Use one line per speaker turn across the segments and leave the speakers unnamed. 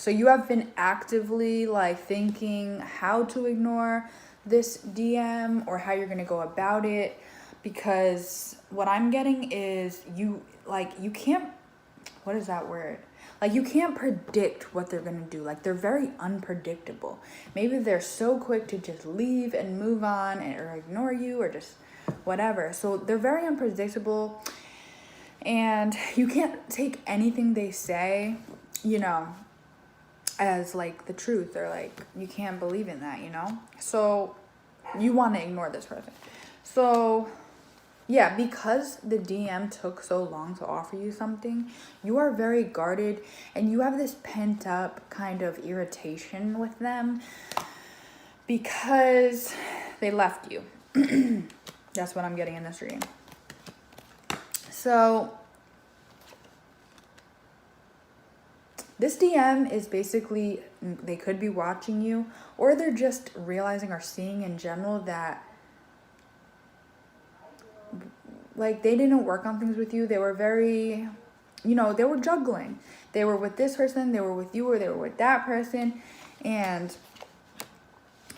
So you have been actively like thinking how to ignore this DM or how you're going to go about it, because what I'm getting is you can't, what is that word? Like, you can't predict what they're going to do. Like, they're very unpredictable. Maybe they're so quick to just leave and move on or ignore you or just whatever. So they're very unpredictable, and you can't take anything they say, you know, as like the truth, or like you can't believe in that, you know? So you want to ignore this person. So yeah, because the DM took so long to offer you something, you are very guarded and you have this pent up kind of irritation with them because they left you. That's what I'm getting in this reading. So this DM is basically, they could be watching you, or they're just realizing or seeing in general that like they didn't work on things with you. They were very, you know, they were juggling. They were with this person, they were with you, or they were with that person, and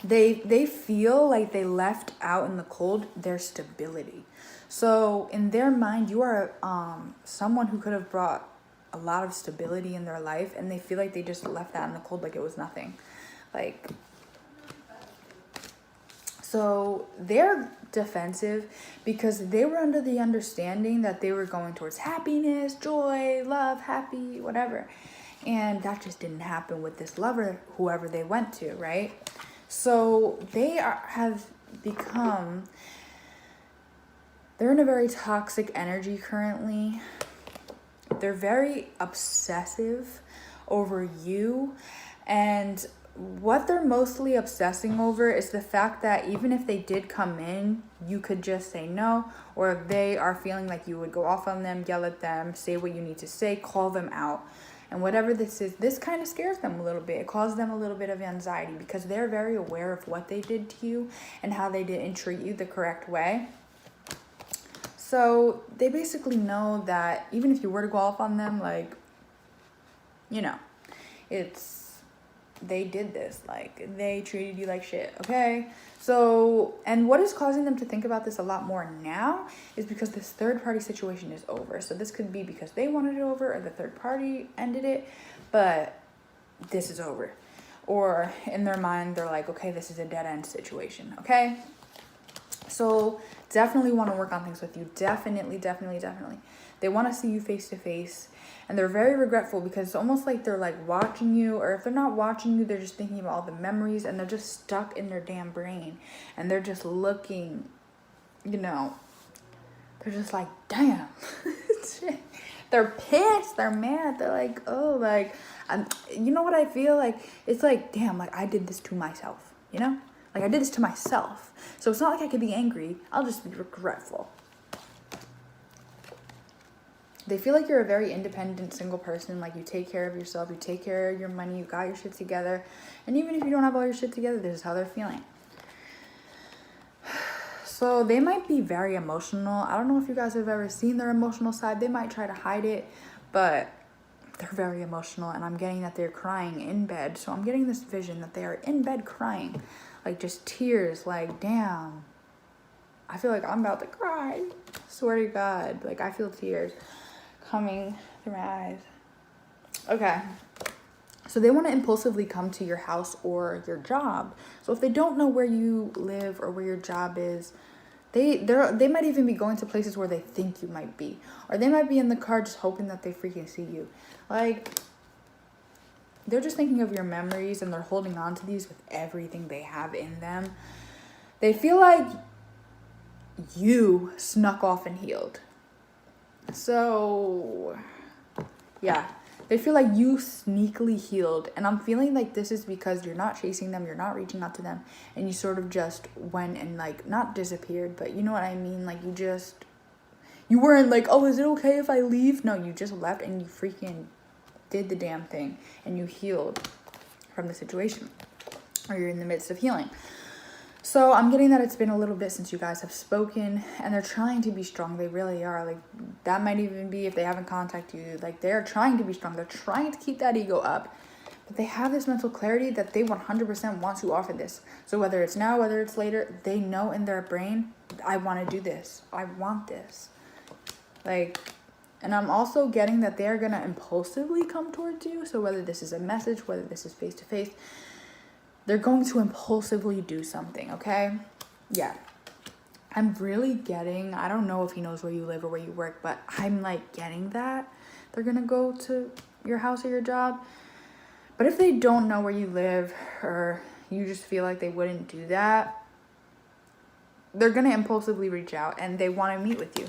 they feel like they left out in the cold their stability. So in their mind, you are someone who could have brought a lot of stability in their life, and they feel like they just left that in the cold like it was nothing. Like, so they're defensive because they were under the understanding that they were going towards happiness, joy, love, happy, whatever. And that just didn't happen with this lover, whoever they went to, right? So have become, they're in a very toxic energy currently. They're very obsessive over you, and what they're mostly obsessing over is the fact that even if they did come in, you could just say no, or they are feeling like you would go off on them, yell at them, say what you need to say, call them out. And whatever this is, this kind of scares them a little bit. It causes them a little bit of anxiety because they're very aware of what they did to you and how they didn't treat you the correct way. So they basically know that even if you were to go off on them, like, you know, they did this, like they treated you like shit, okay? So, and what is causing them to think about this a lot more now is because this third party situation is over. So this could be because they wanted it over or the third party ended it, but this is over. Or in their mind, they're like, okay, this is a dead end situation, okay? So definitely want to work on things with you. Definitely. They want to see you face to face. And they're very regretful because it's almost like they're like watching you, or if they're not watching you, they're just thinking about all the memories and they're just stuck in their damn brain. And they're just looking, you know, they're just like, damn. They're pissed. They're mad. They're like, oh, like, you know what I feel like? It's like, damn, like I did this to myself, you know? Like I did this to myself. So it's not like I could be angry. I'll just be regretful. They feel like you're a very independent single person. Like you take care of yourself. You take care of your money. You got your shit together. And even if you don't have all your shit together, this is how they're feeling. So they might be very emotional. I don't know if you guys have ever seen their emotional side. They might try to hide it, but they're very emotional. And I'm getting that they're crying in bed. So I'm getting this vision that they are in bed crying. Like just tears, like, damn, I feel like I'm about to cry. Swear to God, like I feel tears coming through my eyes. Okay, so they want to impulsively come to your house or your job. So if they don't know where you live or where your job is, they might even be going to places where they think you might be. Or they might be in the car just hoping that they freaking see you. Like, they're just thinking of your memories and they're holding on to these with everything they have in them. They feel like you snuck off and healed. So, yeah. They feel like you sneakily healed. And I'm feeling like this is because you're not chasing them, you're not reaching out to them, and you sort of just went and like, not disappeared, but you know what I mean? Like you weren't like, oh, is it okay if I leave? No, you just left and you freaking did the damn thing and you healed from the situation, or you're in the midst of healing. So I'm getting that it's been a little bit since you guys have spoken, and they're trying to be strong. They really are. Like that might even be if they haven't contacted you, like they're trying to be strong. They're trying to keep that ego up But they have this mental clarity that they 100% want to offer this. So whether it's now, whether it's later, they know in their brain, I want to do this. I want this. Like, and I'm also getting that they're going to impulsively come towards you. So whether this is a message, whether this is face to face, they're going to impulsively do something, okay? Yeah. I'm really getting, I don't know if he knows where you live or where you work, but I'm like getting that they're going to go to your house or your job. But if they don't know where you live, or you just feel like they wouldn't do that, they're going to impulsively reach out and they want to meet with you.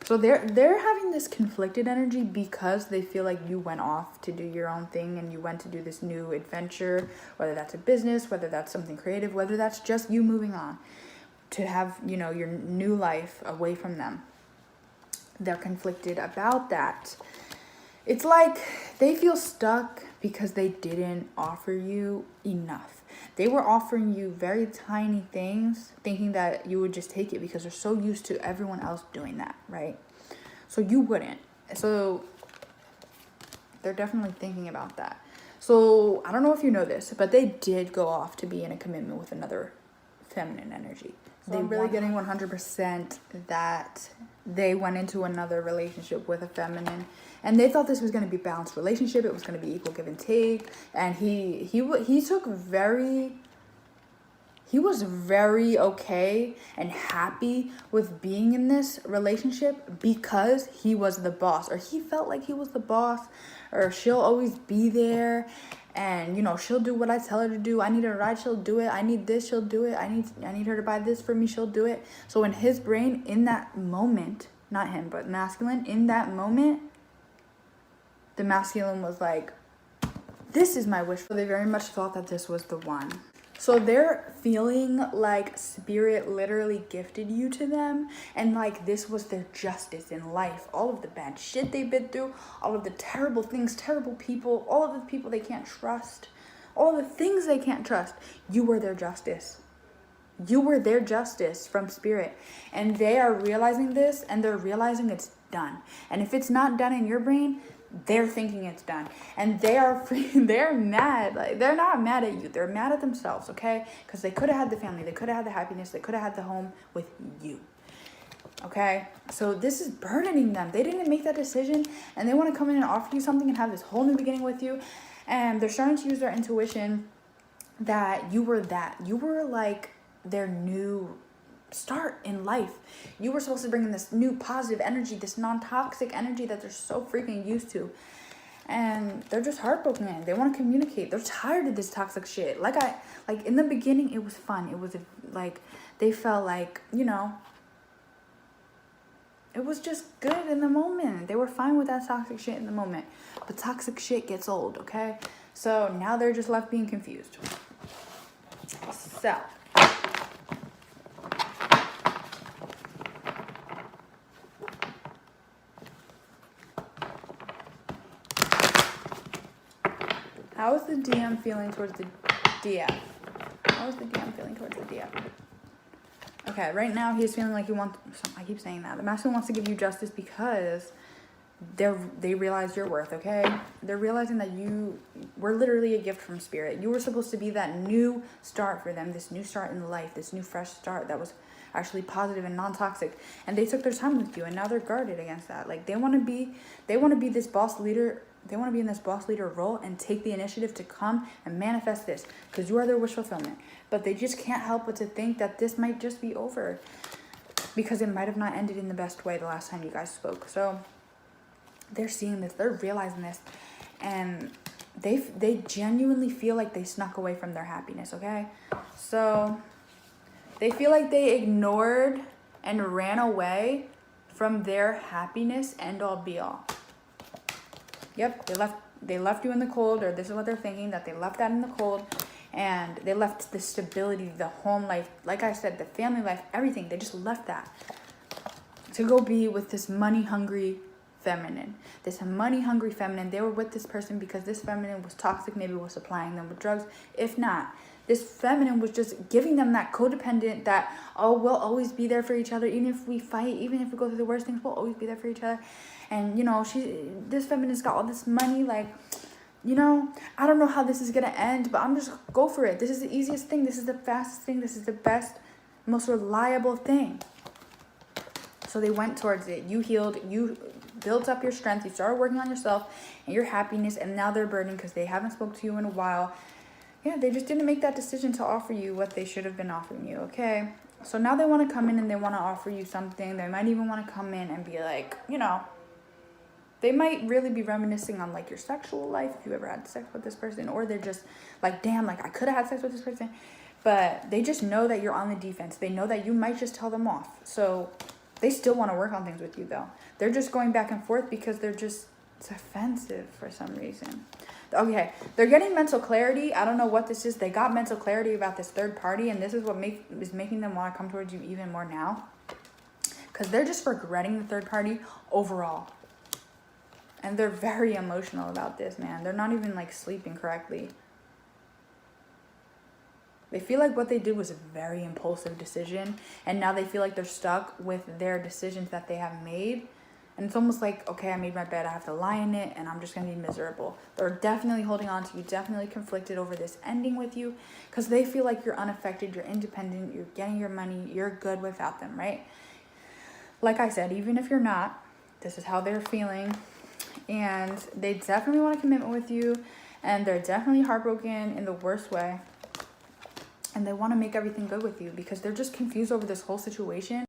So they're having this conflicted energy because they feel like you went off to do your own thing and you went to do this new adventure, whether that's a business, whether that's something creative, whether that's just you moving on to have, you know, your new life away from them. They're conflicted about that. It's like they feel stuck because they didn't offer you enough. They were offering you very tiny things, thinking that you would just take it because they're so used to everyone else doing that, right? So you wouldn't. So they're definitely thinking about that. So I don't know if you know this, but they did go off to be in a commitment with another feminine energy. So they're really getting 100% that they went into another relationship with a feminine, and they thought this was going to be a balanced relationship. It was going to be equal give and take, and he was very okay and happy with being in this relationship because he was the boss, or he felt like he was the boss, or she'll always be there. And, you know, she'll do what I tell her to do. I need a ride, she'll do it. I need this, she'll do it. I need her to buy this for me, she'll do it. So in his brain, in that moment, not him, but masculine, in that moment, the masculine was like, this is my wish. So they very much thought that this was the one. So they're feeling like spirit literally gifted you to them, and like this was their justice in life. All of the bad shit they've been through, all of the terrible things, terrible people, all of the people they can't trust, all the things they can't trust. You were their justice. You were their justice from spirit. And they are realizing this, and they're realizing it's done. And if it's not done in your brain, they're thinking it's done, and they're mad. Like, they're not mad at you, they're mad at themselves, okay? Because they could have had the family, they could have had the happiness, they could have had the home with you, okay? So this is burdening them. They didn't make that decision, and they want to come in and offer you something and have this whole new beginning with you. And they're starting to use their intuition that you were like their new start in life. You were supposed to bring in this new positive energy, this non-toxic energy that they're so freaking used to, and they're just heartbroken. They want to communicate. They're tired of this toxic shit. Like in the beginning, it was fun. It was like they felt like, you know, it was just good in the moment. They were fine with that toxic shit in the moment, but toxic shit gets old, okay? So now they're just left being confused. So how is the DM feeling towards the DM? How is the DM feeling towards the DM? Okay, right now he's feeling like he wants, I keep saying that. The masculine wants to give you justice because they realize your worth, okay? They're realizing that you were literally a gift from spirit. You were supposed to be that new start for them, this new start in life, this new fresh start that was actually positive and non-toxic. And they took their time with you, and now they're guarded against that. Like they want to be this boss leader. They want to be in this boss leader role and take the initiative to come and manifest this because you are their wish fulfillment. But they just can't help but to think that this might just be over because it might have not ended in the best way the last time you guys spoke. So they're seeing this, they're realizing this, and they genuinely feel like they snuck away from their happiness, okay? So they feel like they ignored and ran away from their happiness, end all be all. Yep, they left you in the cold, or this is what they're thinking, that they left that in the cold, and they left the stability, the home life, like I said, the family life, everything. They just left that to go be with this money-hungry feminine. This money-hungry feminine. They were with this person because this feminine was toxic, maybe was supplying them with drugs. If not, this feminine was just giving them that codependent, that, oh, we'll always be there for each other, even if we fight, even if we go through the worst things, we'll always be there for each other. And, you know, this feminine's got all this money, like, you know, I don't know how this is going to end, but I'm just go for it. This is the easiest thing. This is the fastest thing. This is the best, most reliable thing. So they went towards it. You healed. You built up your strength. You started working on yourself and your happiness. And now they're burdened because they haven't spoke to you in a while. Yeah, they just didn't make that decision to offer you what they should have been offering you, okay? So now they want to come in and they want to offer you something. They might even want to come in and be like, you know, they might really be reminiscing on like your sexual life if you ever had sex with this person, or they're just like, damn, like I could have had sex with this person. But they just know that you're on the defense. They know that you might just tell them off. So they still want to work on things with you though. They're just going back and forth because it's offensive for some reason. Okay, they're getting mental clarity. I don't know what this is. They got mental clarity about this third party, and this is what is making them want to come towards you even more now. Because they're just regretting the third party overall. And they're very emotional about this, man. They're not even like sleeping correctly. They feel like what they did was a very impulsive decision, and now they feel like they're stuck with their decisions that they have made. And it's almost like, okay, I made my bed, I have to lie in it, and I'm just going to be miserable. They're definitely holding on to you, definitely conflicted over this ending with you, because they feel like you're unaffected, you're independent, you're getting your money, you're good without them, right? Like I said, even if you're not, this is how they're feeling. And they definitely want a commitment with you, and they're definitely heartbroken in the worst way. And they want to make everything good with you because they're just confused over this whole situation.